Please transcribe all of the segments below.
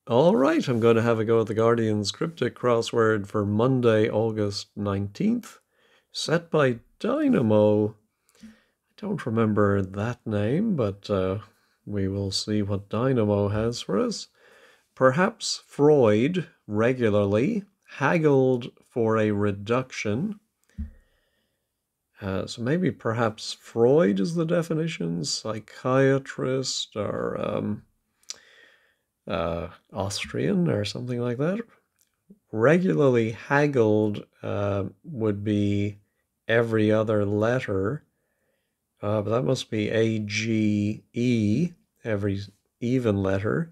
All right, I'm going to have a go at the Guardian's Cryptic Crossword for Monday, August 19th, set by Dynamo. I don't remember that name, but we will see what Dynamo has for us. Perhaps Freud regularly haggled for a reduction. So maybe perhaps Freud is the definition, psychiatrist or Austrian or something like that. Regularly haggled would be every other letter, but that must be AGE, every even letter.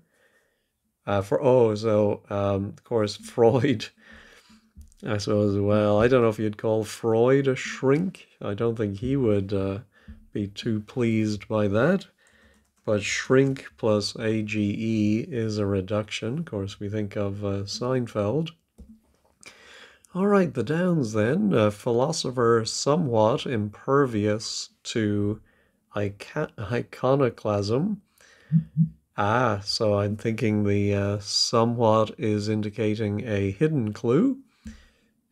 Of course, Freud, I suppose, well, I don't know if you'd call Freud a shrink. I don't think he would be too pleased by that. But shrink plus AGE is a reduction. Of course, we think of Seinfeld. All right, the downs then. A philosopher somewhat impervious to iconoclasm. So I'm thinking the somewhat is indicating a hidden clue.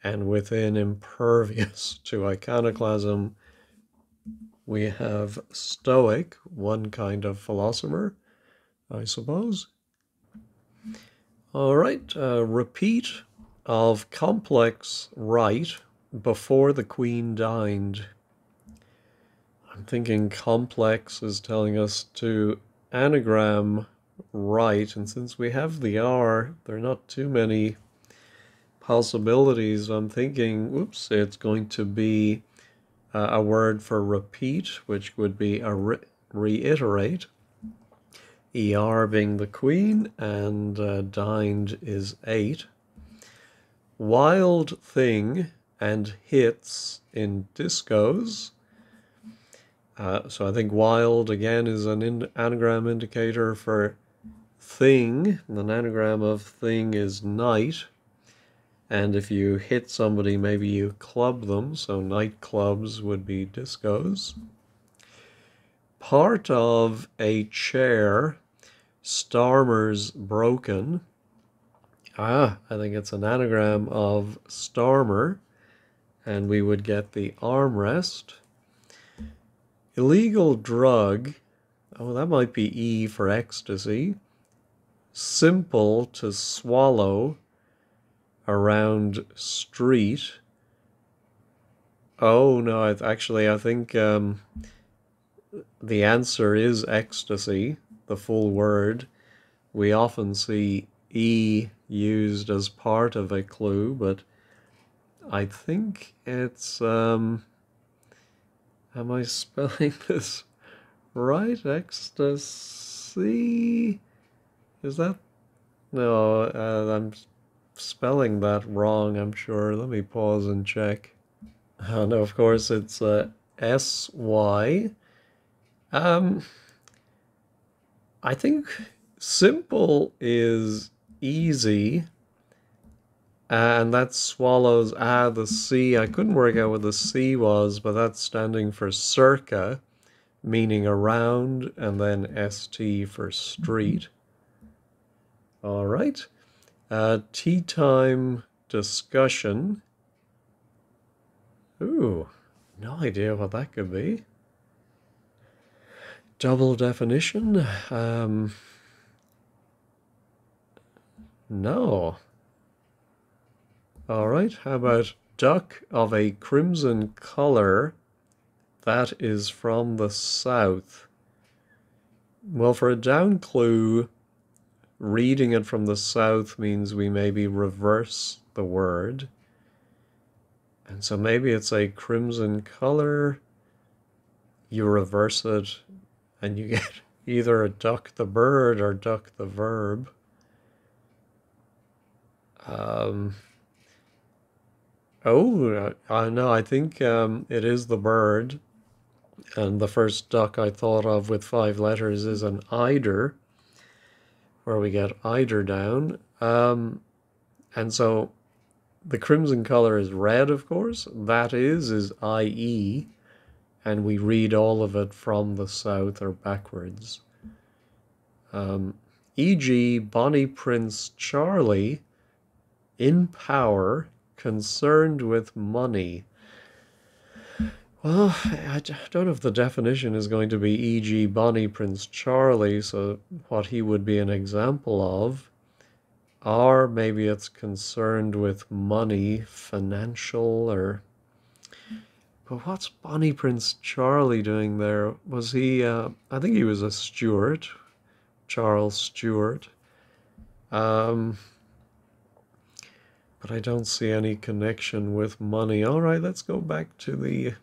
And within impervious to iconoclasm, we have Stoic, one kind of philosopher, I suppose. All right, repeat of complex right before the Queen dined. I'm thinking complex is telling us to anagram right, and since we have the R, there are not too many possibilities. I'm thinking, it's going to be a word for repeat, which would be a reiterate. ER being the Queen, and dined is 8. Wild thing and hits in discos. So I think wild again is an anagram indicator for thing. And an anagram of thing is night. And if you hit somebody, maybe you club them. So nightclubs would be discos. Part of a chair, Starmer's broken. I think it's an anagram of Starmer, and we would get the armrest. Illegal drug, that might be E for ecstasy. Simple to swallow, around street. Oh no, I think the answer is ecstasy, the full word. We often see E used as part of a clue, but I think it's, am I spelling this right? Ecstasy? Is that? No, I'm spelling that wrong, I'm sure. Let me pause and check. Oh no, of course it's S-Y. I think simple is easy, and that swallows the C. I couldn't work out what the C was, but that's standing for circa, meaning around, and then ST for street. All right. Tea time discussion. Ooh, no idea what that could be. Double definition? No. All right, how about duck of a crimson color that is from the south? Well, for a down clue, reading it from the south means we maybe reverse the word. And so maybe it's a crimson color. You reverse it and you get either a duck the bird or duck the verb. No, I think it is the bird. And the first duck I thought of with 5 letters is an eider, where we get eider down. And so the crimson color is red, of course. That is IE. And we read all of it from the south or backwards. E.g., Bonnie Prince Charlie, in power, concerned with money. Well, I don't know if the definition is going to be e.g. Bonnie Prince Charlie, so what he would be an example of. Or maybe it's concerned with money, financial, or... But what's Bonnie Prince Charlie doing there? Was he, I think he was a Stuart, Charles Stuart. But I don't see any connection with money. All right, let's go back to the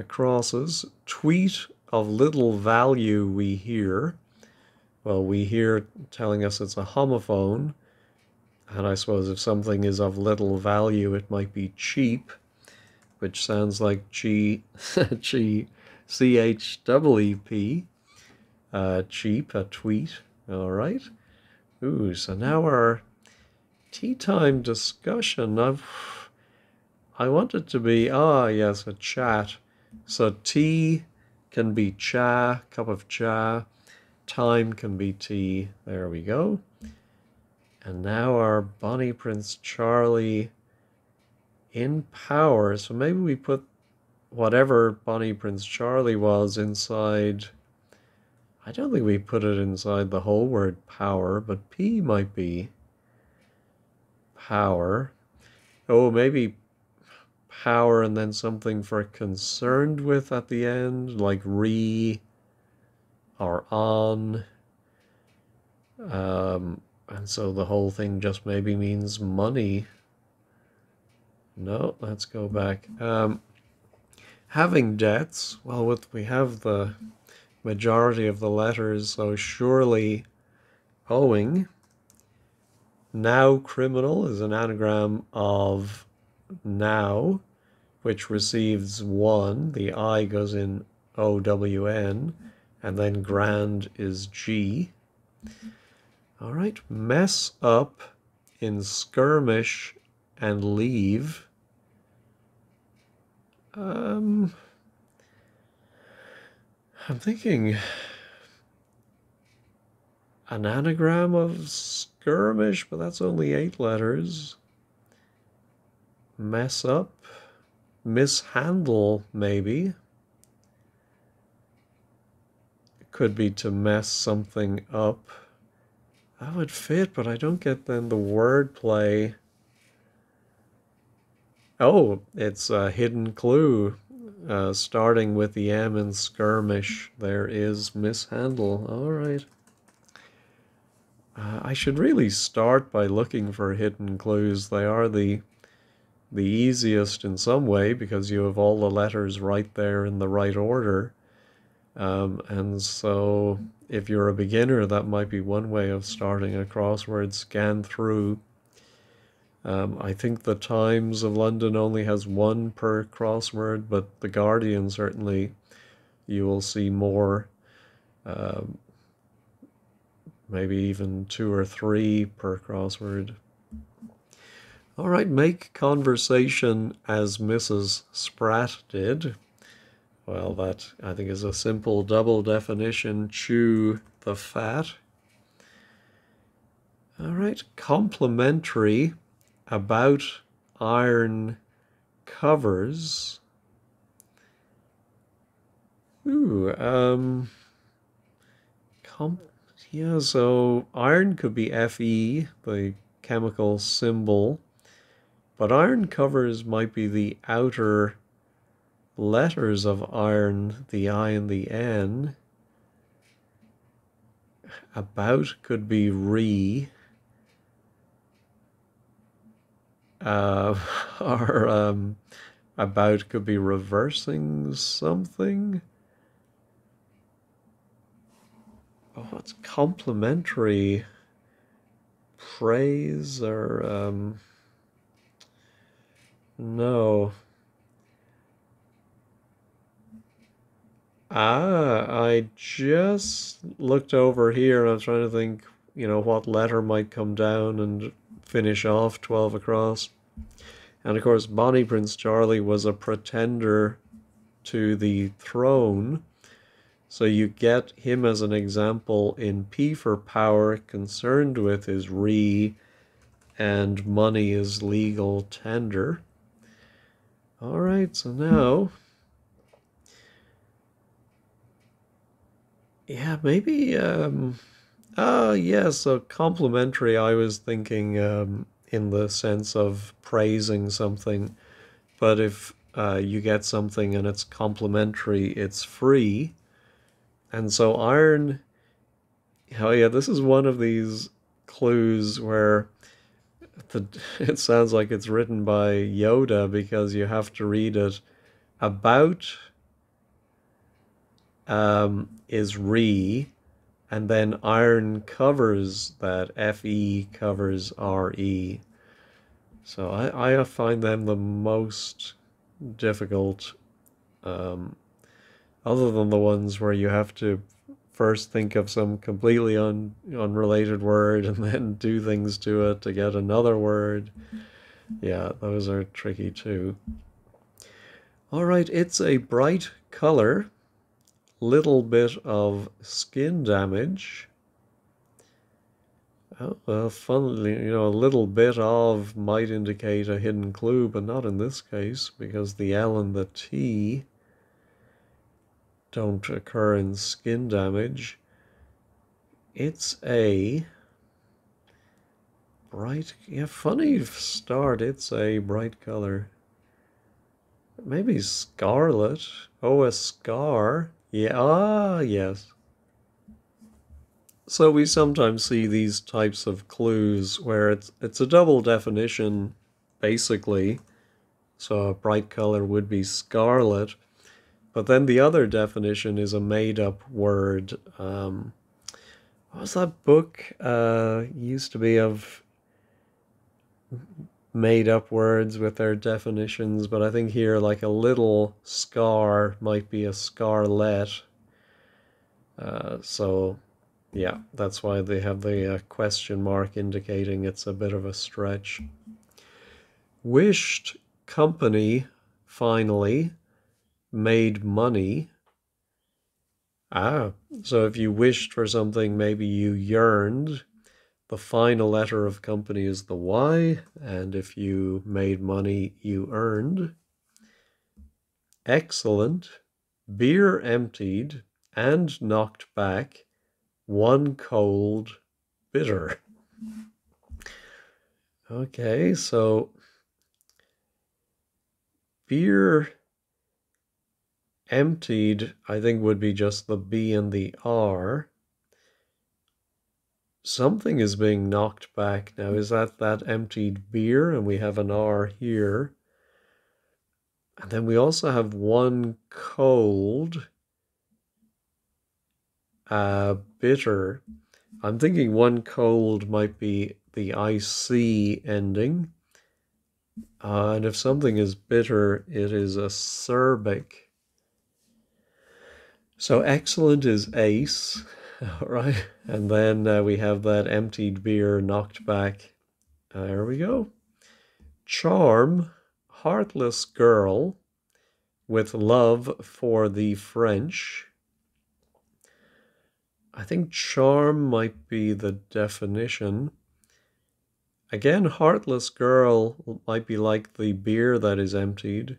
crosses. Tweet of little value we hear. Well, we hear telling us it's a homophone. And I suppose if something is of little value, it might be cheap, which sounds like CHEEP, cheap, a tweet. All right. Ooh, so now our tea time discussion. I want it to be, yes, a chat. So tea can be cha, cup of cha. Time can be tea. There we go. And now our Bonnie Prince Charlie in power. So maybe we put whatever Bonnie Prince Charlie was inside. I don't think we put it inside the whole word power, but P might be power. Oh, maybe power and then something for concerned with at the end, like re or on. And so the whole thing just maybe means money. No, let's go back. Having debts, well, we have the majority of the letters, so surely owing. Now criminal is an anagram of now, which receives one. The I goes in OWN, and then grand is G. All right, mess up in skirmish and leave. I'm thinking an anagram of skirmish, but that's only 8 letters. Mess up, mishandle, maybe. It could be to mess something up. That would fit, but I don't get then the word play. Oh, it's a hidden clue. Starting with the M in skirmish, there is mishandle. All right. I should really start by looking for hidden clues. They are the easiest in some way because you have all the letters right there in the right order. And so if you're a beginner, that might be one way of starting a crossword. Scan through. I think the Times of London only has 1 per crossword, but the Guardian certainly you will see more. Maybe even 2 or 3 per crossword. All right, make conversation as Mrs. Spratt did. Well, that I think is a simple double definition. Chew the fat. All right, complimentary about iron covers. Ooh, yeah, so iron could be Fe, the chemical symbol, but iron covers might be the outer letters of iron, the I and the N. About could be re. Or about could be reversing something. Oh, what's complimentary? Praise or no. I just looked over here and I was trying to think, what letter might come down and finish off 12 across. And of course, Bonnie Prince Charlie was a pretender to the throne. So you get him as an example in P for power, concerned with is re, and money is legal tender. All right, so now, yeah, maybe, yeah, so complimentary, I was thinking in the sense of praising something, but if you get something and it's complimentary, it's free. And so iron, oh yeah, this is one of these clues where it sounds like it's written by Yoda because you have to read it. About is re, and then iron covers that. Fe covers re. So I find them the most difficult, other than the ones where you have to first think of some completely unrelated word and then do things to it to get another word. Yeah, those are tricky too. All right, it's a bright color, little bit of skin damage. Oh, well, funnily, a little bit of might indicate a hidden clue, but not in this case because the L and the T don't occur in skin damage. It's a bright, yeah, funny start. It's a bright color. Maybe scarlet. Oh, a scar. Yeah, yes. So we sometimes see these types of clues where it's a double definition, basically. So a bright color would be scarlet, but then the other definition is a made-up word. What was that book? Used to be of made-up words with their definitions, but I think here, like a little scar might be a scarlet. So yeah, that's why they have the question mark indicating it's a bit of a stretch. Wished company finally made money. So if you wished for something, maybe you yearned. The final letter of company is the Y, and if you made money, you earned. Excellent. Beer emptied and knocked back. One cold bitter. Okay, so beer emptied, I think, would be just the B and the R. Something is being knocked back now. Is that emptied beer? And we have an R here. And then we also have one cold, bitter. I'm thinking one cold might be the IC ending. And if something is bitter, it is acerbic. So excellent is ace, right? And then we have that emptied beer knocked back. There we go. Charm, heartless girl with love for the French. I think charm might be the definition. Again, heartless girl might be like the beer that is emptied.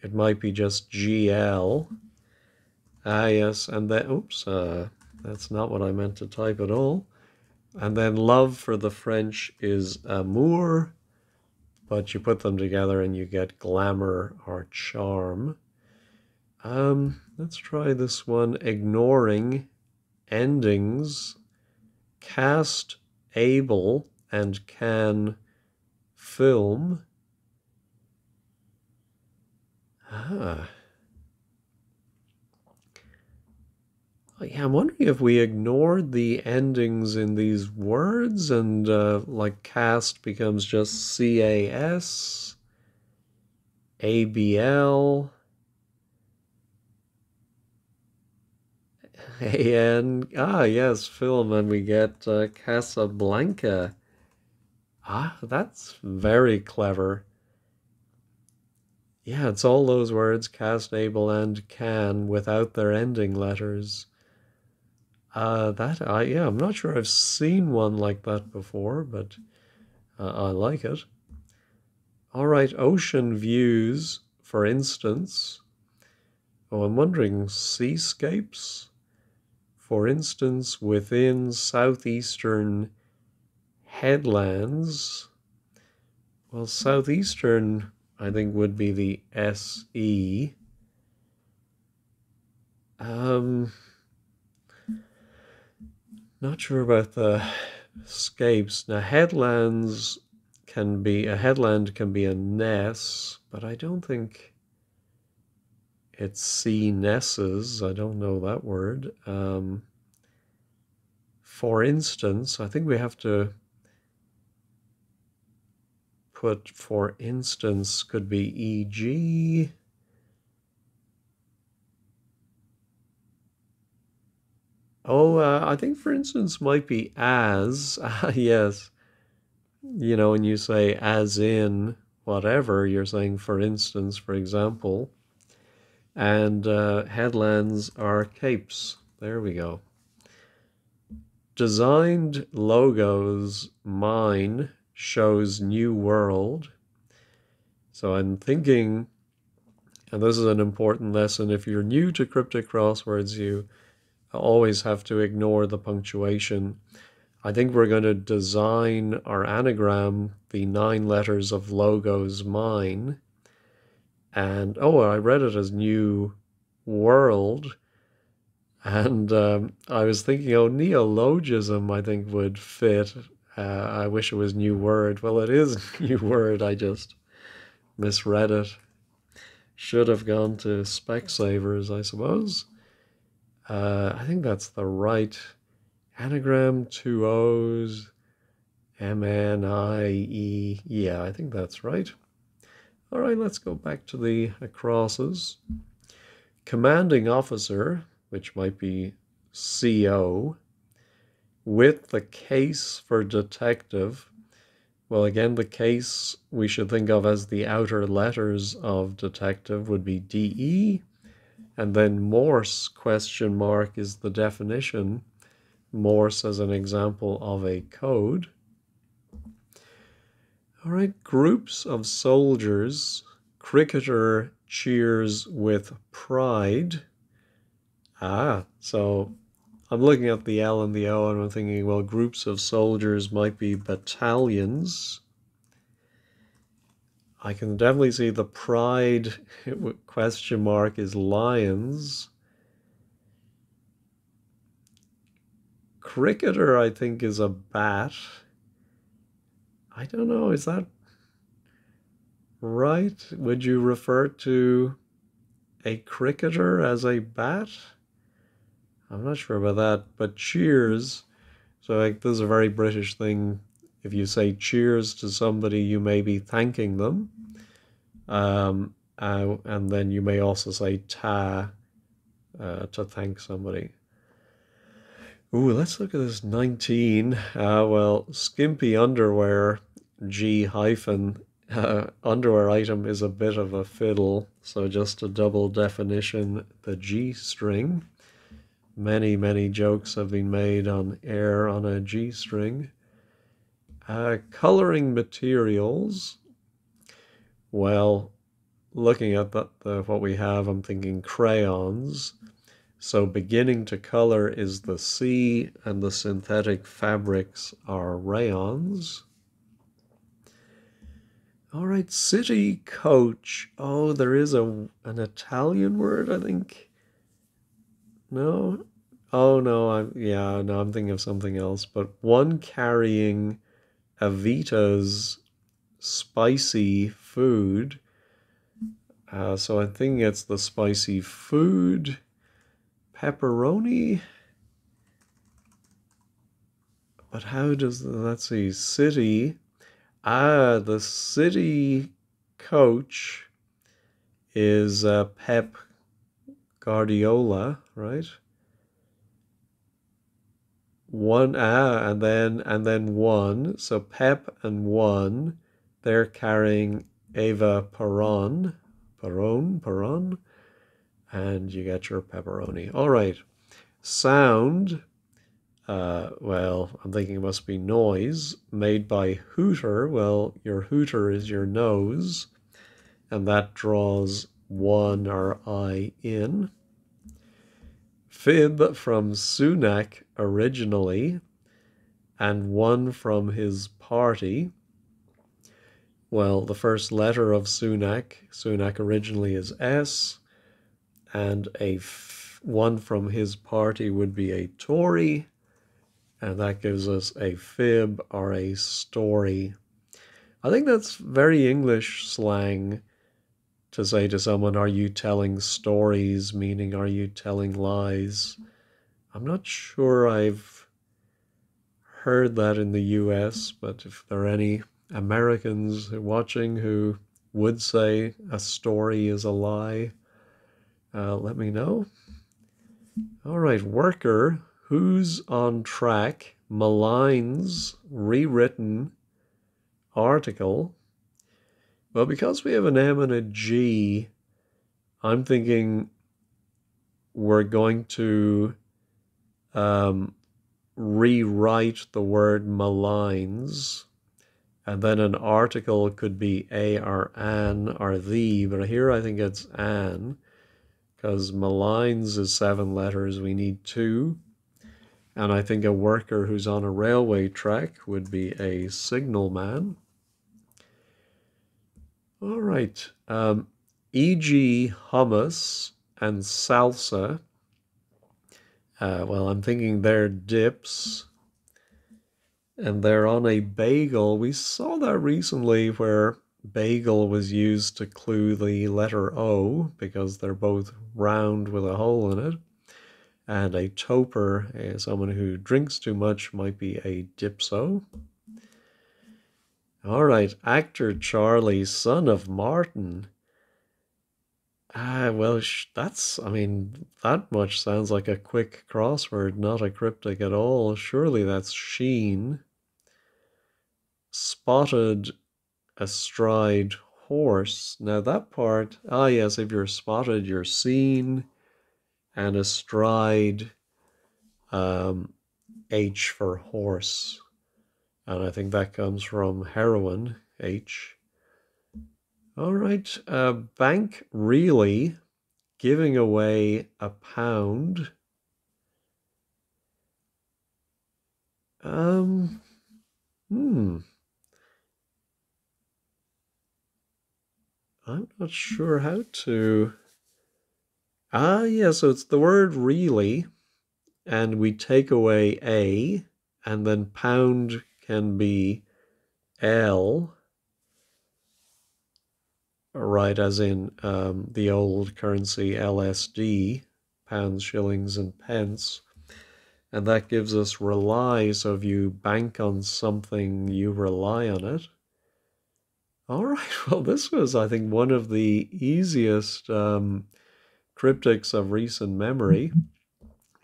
It might be just GL. Yes, and then, oops, that's not what I meant to type at all. And then love for the French is amour, but you put them together and you get glamour or charm. Let's try this one. Ignoring endings, cast able and can film. Yeah, I'm wondering if we ignored the endings in these words and like cast becomes just CAS, ABL, AN. Yes, film, and we get Casablanca. That's very clever. Yeah, it's all those words, cast, able, and can, without their ending letters. Yeah, I'm not sure I've seen one like that before, but I like it. All right, ocean views, for instance. Oh, I'm wondering, seascapes? For instance, within southeastern headlands. Well, southeastern, I think, would be the SE. Um, Not sure about the scapes. Now, headlands can be a headland can be a ness, but I don't think it's sea nesses. I don't know that word. For instance, I think we have to put for instance could be e.g. Oh, I think for instance might be as. Yes. You know, when you say as in whatever, you're saying for instance, for example. And headlands are capes. There we go. Designed logos, mine shows new world. So I'm thinking, and this is an important lesson, if you're new to cryptic crosswords, you always have to ignore the punctuation. I think we're going to design our anagram, the 9 letters of logos, mine. And, oh, I read it as new world. And I was thinking, oh, neologism, I think would fit. I wish it was new word. Well, it is new word. I just misread it. Should have gone to Specsavers, I suppose. I think that's the right anagram. 2 O's, MNIE. Yeah, I think that's right. All right, let's go back to the crosses. Commanding officer, which might be CO, with the case for detective. Well, again, the case we should think of as the outer letters of detective would be DE, and then Morse question mark is the definition. Morse as an example of a code. All right, groups of soldiers. Cricketer cheers with pride. So I'm looking at the L and the O and I'm thinking, well, groups of soldiers might be battalions. I can definitely see the pride question mark is lions. Cricketer, I think, is a bat. I don't know, is that right? Would you refer to a cricketer as a bat? I'm not sure about that, but cheers. So like, this is a very British thing. If you say cheers to somebody, you may be thanking them. And then you may also say ta to thank somebody. Ooh, let's look at this 19. Well, skimpy underwear, G hyphen, underwear item is a bit of a fiddle. So just a double definition, the G string. Many, many jokes have been made on air on a G string. Coloring materials. Well, looking at what we have, I'm thinking crayons. So beginning to color is the C, and the synthetic fabrics are rayons. All right, city coach. Oh, there is an Italian word, I think. No? Oh no, I'm thinking of something else. But one carrying Avita's spicy food. So I'm thinking it's the spicy food. Pepperoni. But how does let's see, city. The city coach is Pep Guardiola, right? One and then one. So Pep and one, they're carrying Eva Peron. peron, and you get your pepperoni. All right, sound. Well, I'm thinking it must be noise made by hooter. Well, your hooter is your nose, and that draws one or I in. Fib from Sunak originally, and one from his party. Well, the first letter of Sunak originally is S, and one from his party would be a Tory, and that gives us a fib or a story. I think that's very English slang to say to someone, are you telling stories, meaning are you telling lies? I'm not sure I've heard that in the US, but if there are any Americans watching who would say a story is a lie, let me know. All right, worker, who's on track, maligns, rewritten, article. Well, because we have an M and a G, I'm thinking we're going to rewrite the word maligns, and then an article could be a or an or the, but here I think it's an, because maligns is 7 letters, we need 2. And I think a worker who's on a railway track would be a signalman. All right, e.g. hummus and salsa. Well, I'm thinking they're dips, and they're on a bagel. We saw that recently where bagel was used to clue the letter O because they're both round with a hole in it. And a toper, someone who drinks too much, might be a dipso. All right, actor Charlie, son of Martin. Well, I mean, that much sounds like a quick crossword, not a cryptic at all. Surely that's Sheen. Spotted astride horse. Now that part, yes, if you're spotted, you're seen. And astride, H for horse. And I think that comes from heroin, H. All right, bank really giving away a pound. I'm not sure how to. Yeah, so it's the word really, and we take away A, and then pound can be L, right, as in the old currency LSD, pounds, shillings, and pence. And that gives us rely, so if you bank on something, you rely on it. All right, well, this was, I think, one of the easiest cryptics of recent memory.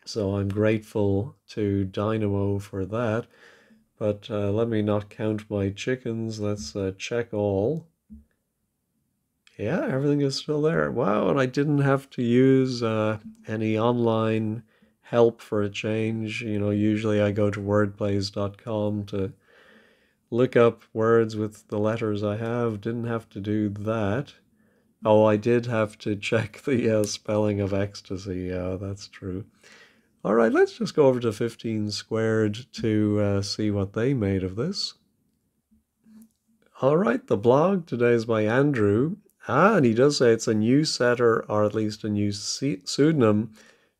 So I'm grateful to Dynamo for that. But let me not count my chickens. Let's check all. Yeah, everything is still there. Wow, and I didn't have to use any online help for a change. You know, usually I go to wordplays.com to look up words with the letters I have. Didn't have to do that. Oh, I did have to check the spelling of ecstasy. Yeah, that's true. All right, let's just go over to 15 squared to see what they made of this. All right, the blog today is by Andrew. And he does say it's a new setter, or at least a new pseudonym,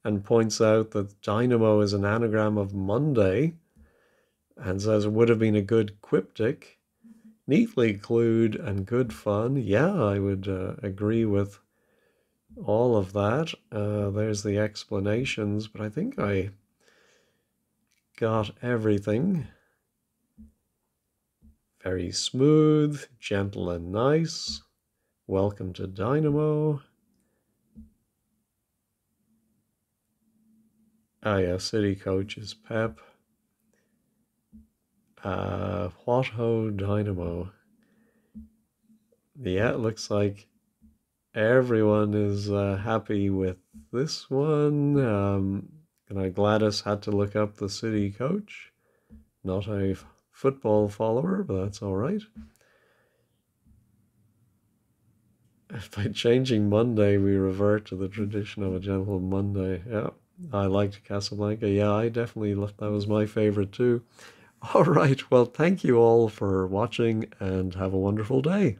and points out that Dynamo is an anagram of Monday, and says it would have been a good cryptic. Neatly clued and good fun. Yeah, I would agree with all of that. There's the explanations, but I think I got everything. Very smooth, gentle and nice. Welcome to Dynamo. Oh yeah, City Coach is Pep. What ho Dynamo. Yeah, it looks like everyone is happy with this one. Gladys had to look up the city coach. Not a football follower, but that's all right. By changing Monday, we revert to the tradition of a gentle Monday. Yeah, I liked Casablanca. Yeah, I definitely, that was my favorite too. All right, well, thank you all for watching and have a wonderful day.